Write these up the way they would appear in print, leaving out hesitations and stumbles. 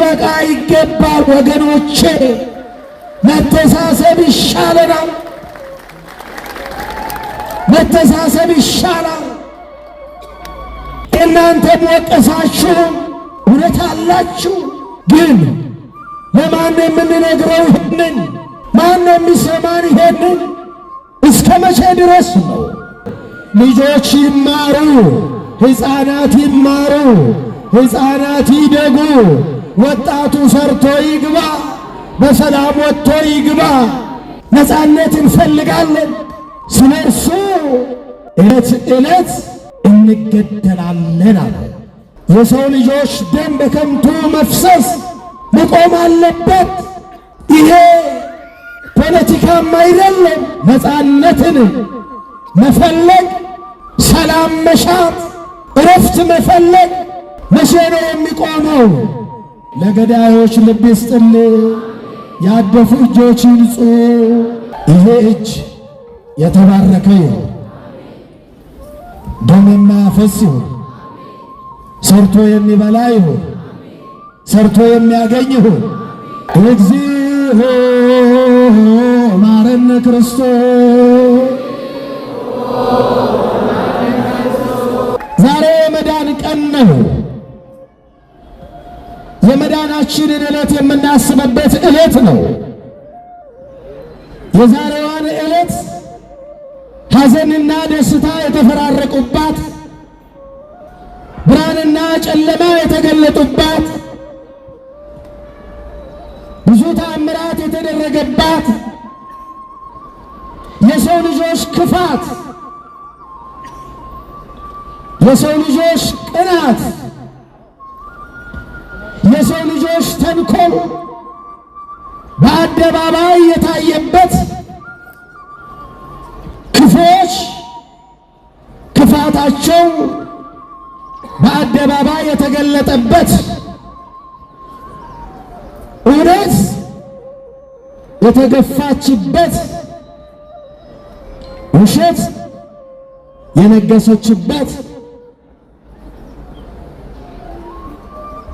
ሊበቃ ይገባል ወገኖቼ። መተሳሰብ ይሻለናል። መተሳሰብ ይሻላል። እናንተም ወቀሳችሁ፣ እውነት አላችሁ። ግን ለማን የምንነግረው ይሄንን? ማን የሚሰማን ይሄንን? እስከ መቼ ድረስ ነው? ልጆች ይማሩ፣ ሕፃናት ይማሩ፣ ሕፃናት ይደጉ፣ ወጣቱ ሰርቶ ይግባ፣ በሰላም ወጥቶ ይግባ። ነፃነት እንፈልጋለን። ስለ እርሱ ዕለት ዕለት እንገደላለን አለ። የሰው ልጆች ደም በከንቱ መፍሰስ መቆም አለበት። ይሄ ፖለቲካም አይደለም። ነፃነትን መፈለግ፣ ሰላም መሻት፣ እረፍት መፈለግ መቼ ነው የሚቆመው? ለገዳዮች ልብ ይስጥልህ፣ ያደፉ እጆች ይንጹ። ይሄ እጅ የተባረከ ይሁን፣ ደም የማያፈስ ይሁን፣ ሰርቶ የሚበላ ይሁን፣ ሰርቶ የሚያገኝ ይሁን። እግዚኦ ማረነ ክርስቶስ። ዛሬ የመዳን ቀን ነው። የመዳናችንን ዕለት የምናስብበት ዕለት ነው። የዛሬዋን ዕለት ሐዘንና ደስታ የተፈራረቁባት፣ ብርሃንና ጨለማ የተገለጡባት፣ ብዙ ተአምራት የተደረገባት፣ የሰው ልጆች ክፋት፣ የሰው ልጆች ቅናት፣ የሰው ልጆች ተንኮል በአደባባይ የታየበት፣ ክፎች ክፋታቸው በአደባባይ የተገለጠበት፣ እውነት የተገፋችበት፣ ውሸት የነገሰችበት፣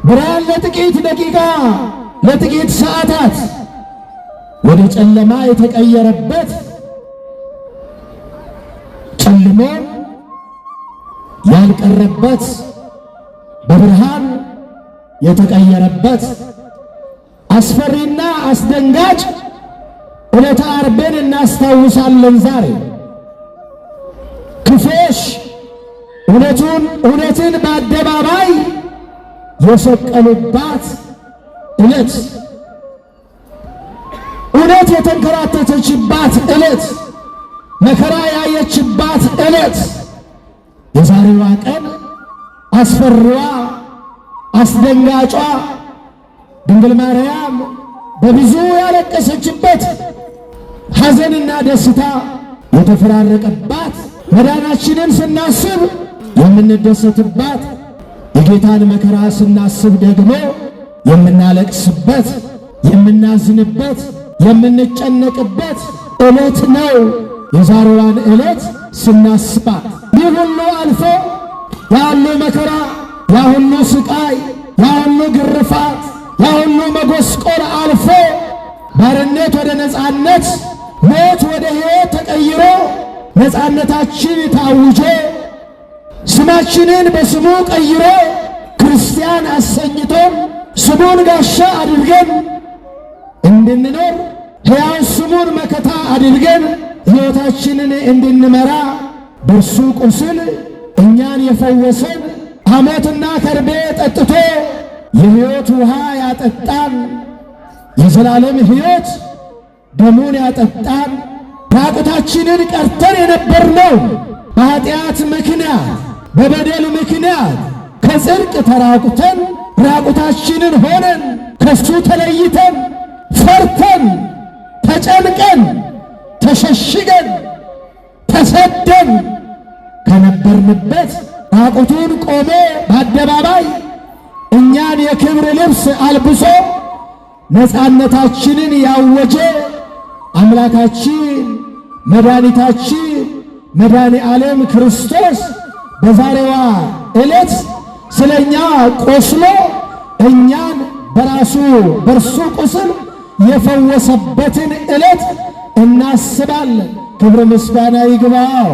ብርሃን ለጥቂት ደቂቃ ለጥቂት ሰዓታት ወደ ጨለማ የተቀየረበት፣ ጨልሞ ያልቀረበት በብርሃን የተቀየረበት አስፈሪና አስደንጋጭ ዕለተ ዓርብን እናስታውሳለን። ዛሬ ክፎች እውነትን በአደባባይ የሰቀሉባት ዕለት፣ እውነት የተንከራተተችባት ዕለት፣ መከራ ያየችባት ዕለት፣ የዛሬዋ ቀን አስፈሪዋ አስደንጋጯ ድንግል ማርያም በብዙ ያለቀሰችበት፣ ሐዘንና ደስታ የተፈራረቀባት፣ መዳናችንን ስናስብ የምንደሰትባት፣ የጌታን መከራ ስናስብ ደግሞ የምናለቅስበት፣ የምናዝንበት፣ የምንጨነቅበት ዕለት ነው። የዛሬዋን ዕለት ስናስባት ይህ ሁሉ አልፎ ያ ሁሉ መከራ፣ ያ ሁሉ ስቃይ፣ ያ ሁሉ ግርፋት፣ ያ ሁሉ መጎስቆል አልፎ ባርነት ወደ ነፃነት፣ ሞት ወደ ሕይወት ተቀይሮ ነፃነታችን ታውጆ ስማችንን በስሙ ቀይሮ ክርስቲያን አሰኝቶን ስሙን ጋሻ አድርገን እንድንኖር ሕያው ስሙን መከታ አድርገን ሕይወታችንን እንድንመራ በእርሱ ቁስል እኛን የፈወሰን ሐሞትና ከርቤ ጠጥቶ የሕይወት ውሃ ያጠጣን የዘላለም ሕይወት ደሙን ያጠጣን ራቁታችንን ቀርተን የነበርነው በኃጢአት ምክንያት በበደል ምክንያት ከጽድቅ ተራቁተን ራቁታችንን ሆነን ከሱ ተለይተን ፈርተን ተጨንቀን ተሸሽገን ተሰደን ከነበርንበት ራቁቱን ቆሞ በአደባባይ እኛን የክብር ልብስ አልብሶ ነፃነታችንን ያወጀ አምላካችን መድኃኒታችን መድኃኔ ዓለም ክርስቶስ በዛሬዋ ዕለት ስለኛ ቆስሎ እኛን በራሱ በእርሱ ቁስል የፈወሰበትን ዕለት እናስባለን። ክብር ምስጋና ይግባው።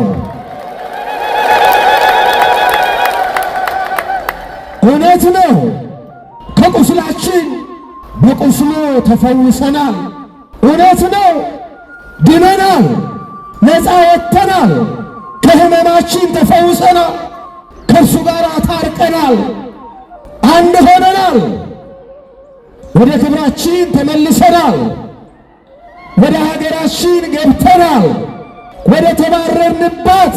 እውነት ነው። ከቁስላችን በቁስሉ ተፈውሰናል። እውነት ነው። ድነናል፣ ነፃ ወጥተናል፣ ከሕመማችን ተፈውሰናል፣ ከእርሱ ጋር ታርቀናል፣ አንድ ሆነናል፣ ወደ ክብራችን ተመልሰናል፣ ወደ ሀገራችን ገብተናል፣ ወደ ተባረርንባት፣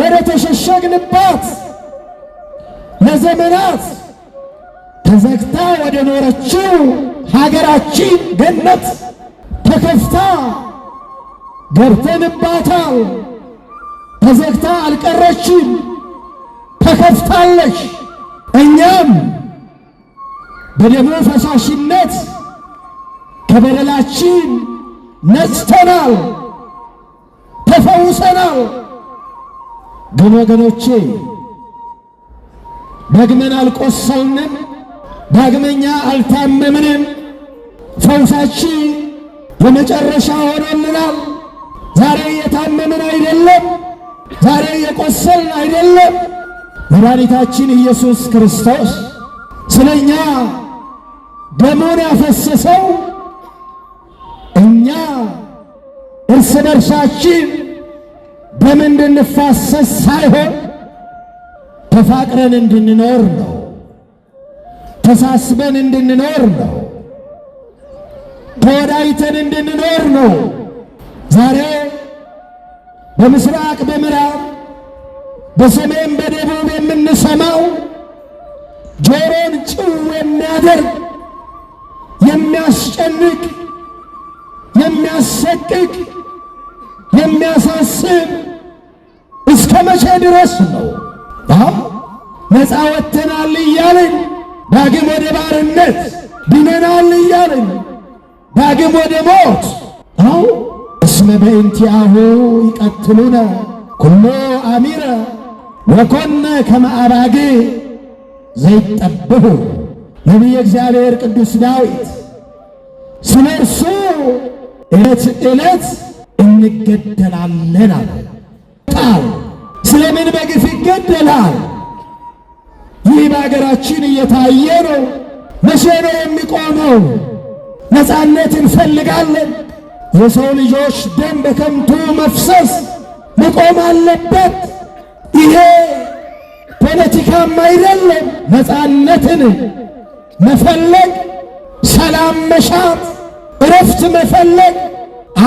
ወደ ተሸሸግንባት ለዘመናት ተዘግታ ወደ ኖረችው ሀገራችን ገነት ተከፍታ ገብተንባታል። ተዘግታ አልቀረችም፣ ተከፍታለች። እኛም በደሙ ፈሳሽነት ከበደላችን ነጽተናል፣ ተፈውሰናል። ግን ወገኖቼ ደግመን አልቆሰልንም፣ ዳግመኛ አልታመምንም። ፈውሳችን የመጨረሻ ሆኖልናል። ዛሬ የታመምን አይደለም፣ ዛሬ የቆሰልን አይደለም። መድኃኒታችን ኢየሱስ ክርስቶስ ስለኛ ደሙን ያፈሰሰው እኛ እርስ በርሳችን ደም እንድንፋሰስ ሳይሆን ተፋቅረን እንድንኖር ነው። ተሳስበን እንድንኖር ነው። ተወዳይተን እንድንኖር ነው። ዛሬ በምስራቅ በምዕራብ በሰሜን በደቡብ የምንሰማው ጆሮን ጭው የሚያደርግ የሚያስጨንቅ የሚያሰቅቅ የሚያሳስብ እስከ መቼ ድረስ ነው? ነፃ ወጥተናል እያልን ዳግም ወደ ባርነት፣ ድነናል እያልን ዳግም ወደ ሞት። እስመ በእንቲአሁ ይቀትሉነ ኩሎ አሚረ ወኮነ ከመ አባጌ ዘይጠብሑ። ነቢየ እግዚአብሔር ቅዱስ ዳዊት ስለ እርሱ ዕለት ዕለት እንገደላለን አለ። ስለምን በግፍ ይገደላል? ይህ በአገራችን እየታየ ነው። መቼ ነው የሚቆመው? ነፃነት እንፈልጋለን። የሰው ልጆች ደም በከንቱ መፍሰስ መቆም አለበት። ይሄ ፖለቲካም አይደለም። ነፃነትን መፈለግ፣ ሰላም መሻት፣ እረፍት መፈለግ፣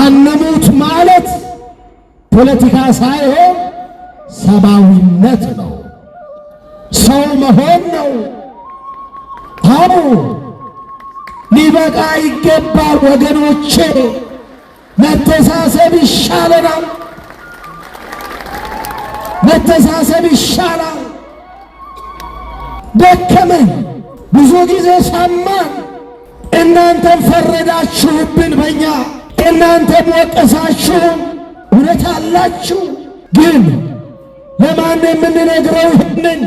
አንሙት ማለት ፖለቲካ ሳይሆን ሰብአዊነት ነው። ሰው መሆን ነው። ሊበቃ ይገባል ወገኖቼ። መተሳሰብ ይሻለናል። መተሳሰብ ይሻላል። ደከመን፣ ብዙ ጊዜ ሰማን። እናንተም ፈረዳችሁብን በእኛ፣ እናንተም ወቀሳችሁን። እውነት አላችሁ። ግን ለማን የምንነግረው ይሄንን?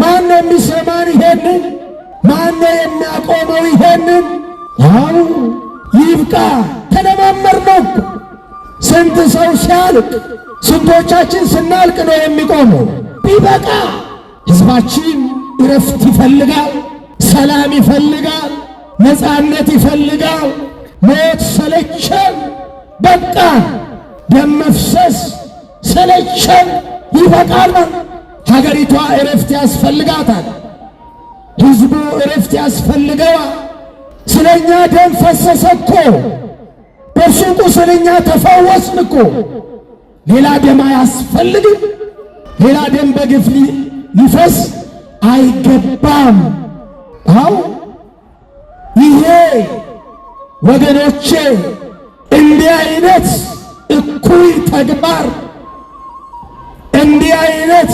ማን የሚሰማን ይሄንን? ማን የሚያቆመው ይሄንን? ይብቃ። ተለማመድነው። ስንት ሰው ሲያልቅ፣ ስንቶቻችን ስናልቅ ነው የሚቆመው? ቢበቃ። ሕዝባችን እረፍት ይፈልጋል፣ ሰላም ይፈልጋል፣ ነፃነት ይፈልጋል። ሞት ሰለቸን፣ በቃ። ደም መፍሰስ ሰለቸን፣ ይበቃል። ሀገሪቷ እረፍት ያስፈልጋታል። ሕዝቡ እረፍት ያስፈልገዋል። ስለኛ ደም ፈሰሰ እኮ፣ በእርሱ ቁስል እኛ ተፈወስን እኮ። ሌላ ደም አያስፈልግም። ሌላ ደም በግፍ ሊፈስ አይገባም። ይሄ ወገኖቼ እንዲህ አይነት እኩይ ተግባር፣ እንዲህ አይነት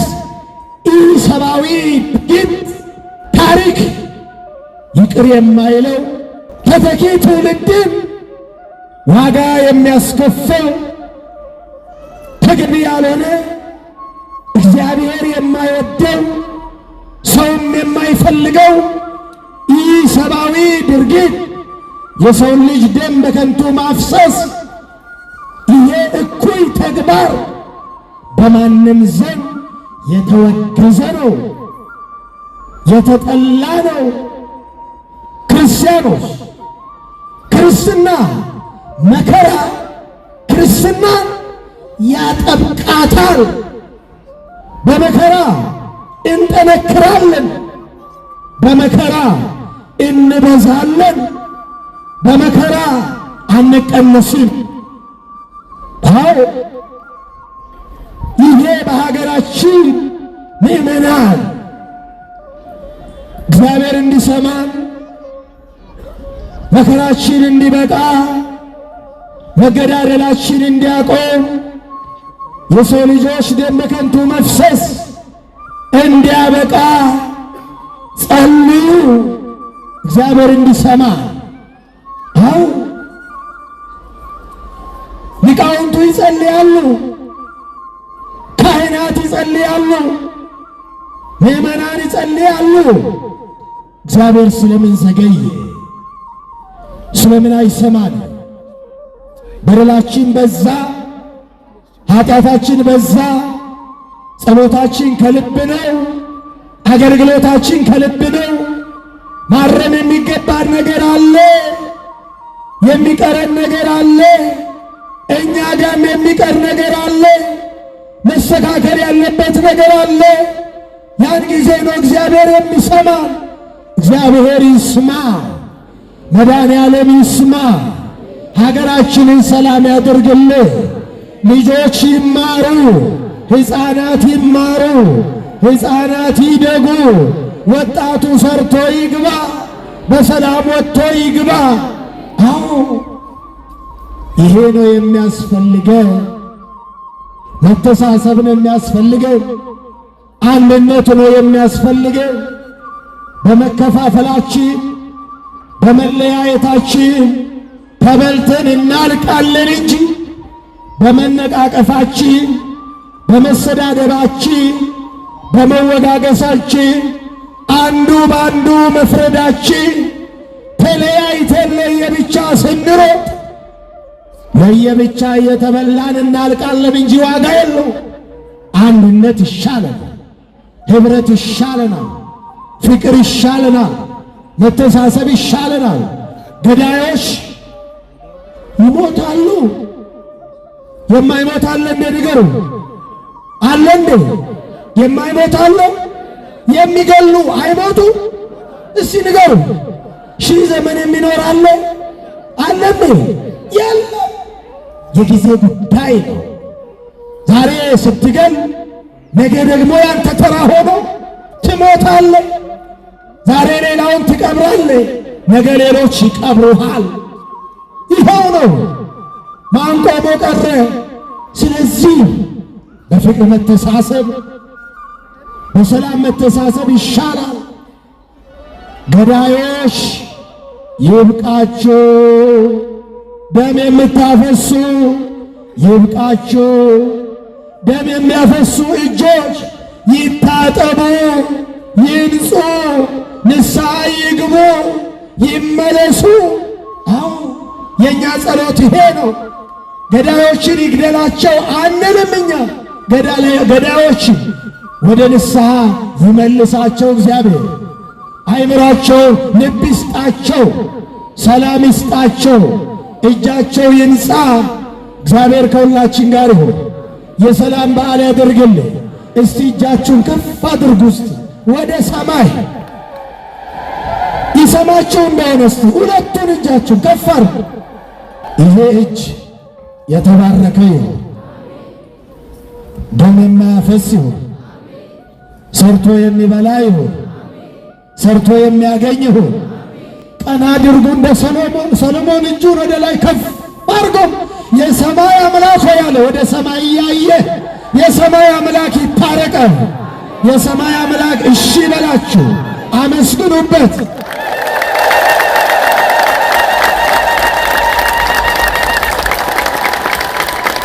ኢሰብአዊ ድርጊት ታሪክ ይቅር የማይለው ተተኪ ትውልድን ዋጋ የሚያስከፍል ተገቢ ያልሆነ እግዚአብሔር የማይወደው ሰውም የማይፈልገው ኢሰብአዊ ድርጊት የሰውን ልጅ ደም በከንቱ ማፍሰስ ይሄ እኩይ ተግባር በማንም ዘንድ የተወገዘ ነው፣ የተጠላ ነው። ክርስቲያኖች ክርስትና መከራ ክርስትና ያጠብቃታል። በመከራ እንጠነክራለን፣ በመከራ እንበዛለን፣ በመከራ አንቀነስም። አዎ ይሄ በሀገራችን ምእመናን እግዚአብሔር እንዲሰማን መከራችን እንዲበቃ መገዳደላችን እንዲያቆም የሰው ልጆች ደም በከንቱ መፍሰስ እንዲያበቃ ጸልዩ፣ እግዚአብሔር እንዲሰማ። አዎ ሊቃውንቱ ይጸልያሉ፣ ካህናት ይጸልያሉ፣ ምእመናን ይጸልያሉ። እግዚአብሔር ስለምን ዘገየ? ስለምን አይሰማን? በደላችን በዛ፣ ኃጢአታችን በዛ። ጸሎታችን ከልብ ነው፣ አገልግሎታችን ከልብ ነው። ማረም የሚገባን ነገር አለ፣ የሚቀረን ነገር አለ፣ እኛ ጋም የሚቀር ነገር አለ፣ መስተካከል ያለበት ነገር አለ። ያን ጊዜ ነው እግዚአብሔር የሚሰማ። እግዚአብሔር ይስማ፣ መድኃኔዓለም ይስማ። ሀገራችንን ሰላም ያድርግልህ። ልጆች ይማሩ፣ ሕፃናት ይማሩ፣ ሕፃናት ይደጉ። ወጣቱ ሰርቶ ይግባ፣ በሰላም ወጥቶ ይግባ። አዎ ይሄ ነው የሚያስፈልገን። መተሳሰብ ነው የሚያስፈልገን። አንድነት ነው የሚያስፈልገን። በመከፋፈላችን በመለያየታችን ተበልተን እናልቃለን እንጂ በመነቃቀፋችን በመሰዳደባችን በመወጋገሳችን አንዱ በአንዱ መፍረዳችን ተለያይተን ለየብቻ ስንሮጥ ለየብቻ እየተበላን እናልቃለን እንጂ ዋጋ የለው። አንድነት ይሻለናል፣ ኅብረት ይሻለናል፣ ፍቅር ይሻለናል፣ መተሳሰብ ይሻለናል። ገዳዮች ይሞታሉ። የማይሞት አለ እንደ ንገሩ አለ እንደ የማይሞት አለ? የሚገሉ አይሞቱ? እስቲ ንገሩ። ሺህ ዘመን የሚኖር አለ አለ እንደ? የለም። የጊዜ ጉዳይ ነው። ዛሬ ስትገል ነገ ደግሞ ያንተ ተራ ሆኖ ትሞታለህ። ዛሬ ሌላውን ትቀብራለህ፣ ነገ ሌሎች ይቀብሩሃል። ይኸው ነው። ማን ቆሞ ቀረ? ስለዚህ በፍቅር መተሳሰብ፣ በሰላም መተሳሰብ ይሻላል። ገዳዮች ይብቃችሁ፣ ደም የምታፈሱ ይብቃችሁ፣ ደም የሚያፈሱ እጆች ይታጠቡ፣ ይንጹ፣ ንስሐ ይግቡ፣ ይመለሱ። አዎ የእኛ ጸሎት ይሄ ነው። ገዳዮችን ይግደላቸው አንልም እኛ። ገዳዮችን ወደ ንስሐ ይመልሳቸው እግዚአብሔር። አይምራቸው፣ ልብ ይስጣቸው፣ ሰላም ይስጣቸው፣ እጃቸው ይንጻ። እግዚአብሔር ከሁላችን ጋር ይሁን። የሰላም በዓል ያደርግልን። እስቲ እጃችሁን ከፍ አድርጉ እስቲ ወደ ሰማይ። ይሰማችሁ እንደሆነ እስቲ ሁለቱን እጃችሁን ከፍ አድርጉ። ይሄ እጅ የተባረከ ይሁን፣ ደም የማያፈስ ይሁን፣ ሰርቶ የሚበላ ይሁን፣ ሰርቶ የሚያገኝ ይሁን። ቀና አድርጉ እንደ ሰሎሞን እጁን ወደ ላይ ከፍ አድርጎ የሰማይ አምላክ ሆይ ያለ ወደ ሰማይ እያየ የሰማይ አምላክ ይታረቀ። የሰማይ አምላክ እሺ በላችሁ፣ አመስግኑበት።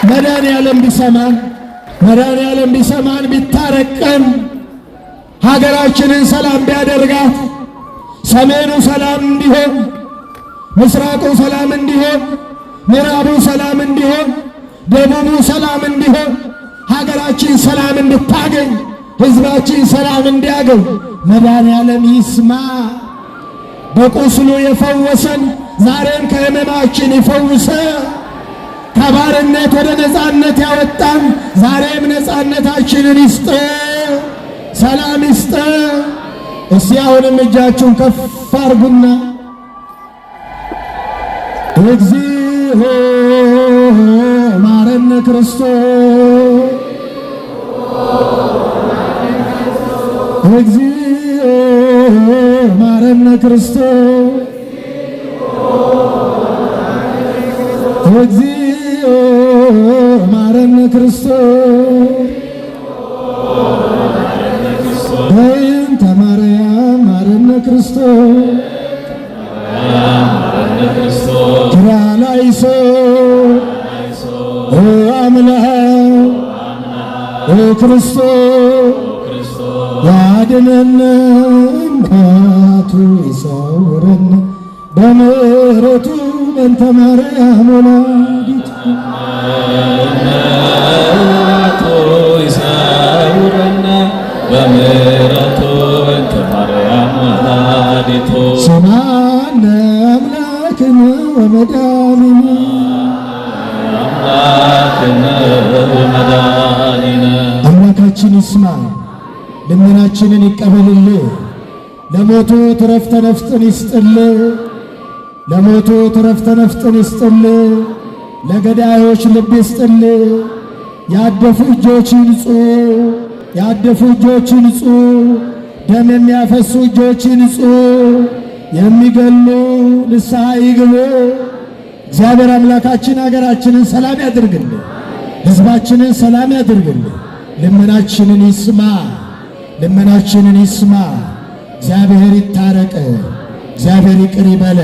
መድኃኔዓለም ቢሰማን፣ መድኃኔዓለም ቢሰማን ቢታረቀን፣ ሀገራችንን ሰላም ቢያደርጋት፣ ሰሜኑ ሰላም እንዲሆን፣ ምስራቁ ሰላም እንዲሆን፣ ምዕራቡ ሰላም እንዲሆን፣ ደቡቡ ሰላም እንዲሆን፣ ሀገራችን ሰላም እንድታገኝ፣ ሕዝባችን ሰላም እንዲያገኝ መድኃኔዓለም ይስማ። በቁስሉ የፈወሰን ዛሬም ከሕመማችን ይፈውሰ። ከባርነት ወደ ነፃነት ያወጣን ዛሬም ነፃነታችንን ይስጠ፣ ሰላም ይስጠ። እስቲ አሁንም እጃችሁን ከፍ አርጉና እግዚኦ ማረነ ክርስቶስ፣ እግዚኦ ማረነ ክርስቶስ፣ እግዚኦ ማረነ ክርስቶስ፣ በእንተ ማርያም ማረነ ክርስቶስ፣ ኪርያላይሶ ኦ አምላክ ኦ ክርስቶስ ያድነን፣ መዓቱ ይሰውረን በምሕረቱ በእንተ ማርያም ወላዲቱ ይሰውረን በምሕረቱ በእንተ ማርያም ወላዲቱ ስማነ አምላክነ ወመድኃኒነ አምላክነ ወመድኃኒነ። አምላካችን ይስማ፣ ልመናችንን ይቀበልልህ። ለሞቱ ዕረፍተ ነፍስን ይስጥልህ፣ ለሞቱ ዕረፍተ ነፍስን ይስጥልህ። ለገዳዮች ልብ ይስጥልህ። ያደፉ እጆች ይንጹ፣ ያደፉ እጆች ይንጹ። ደም የሚያፈሱ እጆች ይንጹ። የሚገሉ ንስሐ ይግቡ። እግዚአብሔር አምላካችን ሀገራችንን ሰላም ያድርግልን፣ ሕዝባችንን ሰላም ያድርግልን። ልመናችንን ይስማ፣ ልመናችንን ይስማ። እግዚአብሔር ይታረቅ፣ እግዚአብሔር ይቅር ይበለ።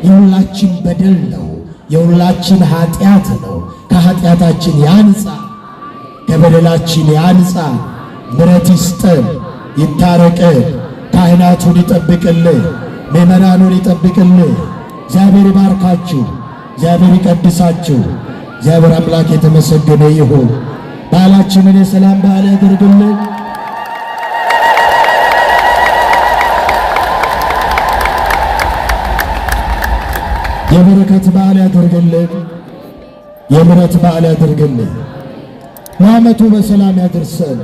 የሁላችን በደል ነው፣ የሁላችን ኃጢአት ነው። ከኃጢአታችን ያንጻ፣ ከበደላችን ያንጻ። ምሕረት ይስጠን፣ ይታረቅ። ካህናቱን ይጠብቅልህ፣ ምእመናኑን ይጠብቅልህ። እግዚአብሔር ይባርካችሁ፣ እግዚአብሔር ይቀድሳችሁ። እግዚአብሔር አምላክ የተመሰገነ ይሁን። በዓላችንን የሰላም በዓል ያድርግልን። የበረከት በዓል ያድርግልን። የምሕረት በዓል ያድርግልን። ለዓመቱ በሰላም ያድርሰን።